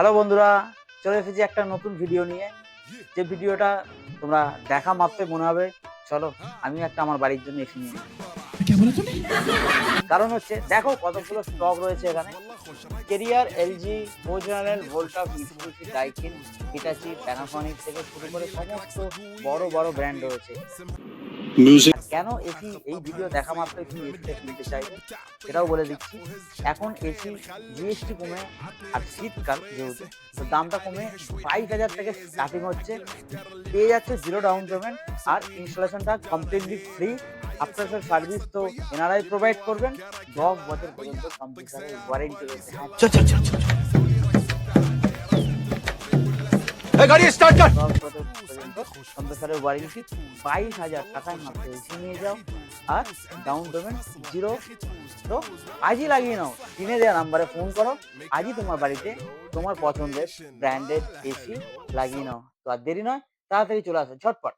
Hello বন্ধুরা, চলে এসেছি একটা নতুন ভিডিও নিয়ে। যে ভিডিওটা তোমরা দেখা মাত্রই মনে হবে চলো আমি একটা আমার বাড়ির জন্য এসি নিয়ে নিই। কারণ হচ্ছে দেখো কতগুলো স্টক রয়েছে এখানে। Carrier, LG, O General, Voltas, Mitsubishi, Daikin, Hitachi, Panasonic থেকে শুরু করে সমস্ত বড় বড় ব্র্যান্ড রয়েছে। আর কেন এসি এই ভিডিও দেখা মাত্রই তুমি এসিটা কিনতে চাইবে সেটাও বলে দিচ্ছি। এখন এসি জিএসটি কমে আর শীতকাল যেহেতু, তো দামটা কমে 22,000 থেকে স্টার্টিং হচ্ছে। পেয়ে যাচ্ছে জিরো ডাউন পেমেন্ট আর ইনস্টলেশনটা completely free. After sale service তো এনারাই প্রোভাইড করবেন। 10 বছর পর্যন্ত কম্পিউটারের ওয়ারেন্টি রয়েছে। হ্যাঁ, 10 বছর পর্যন্ত কম্পিউটারের ওয়ারেন্টি। 22,000 টাকায় মাত্র এসি নিয়ে যাও আর ডাউন পেমেন্ট জিরো। তো আজই লাগিয়ে নাও, স্ক্রিনে দেওয়া নাম্বারে ফোন করো, আজই তোমার বাড়িতে তোমার পছন্দের ব্র্যান্ডেড এসি লাগিয়ে নাও। তো আর দেরি নয়, তাড়াতাড়ি চলে আসো ঝটপট।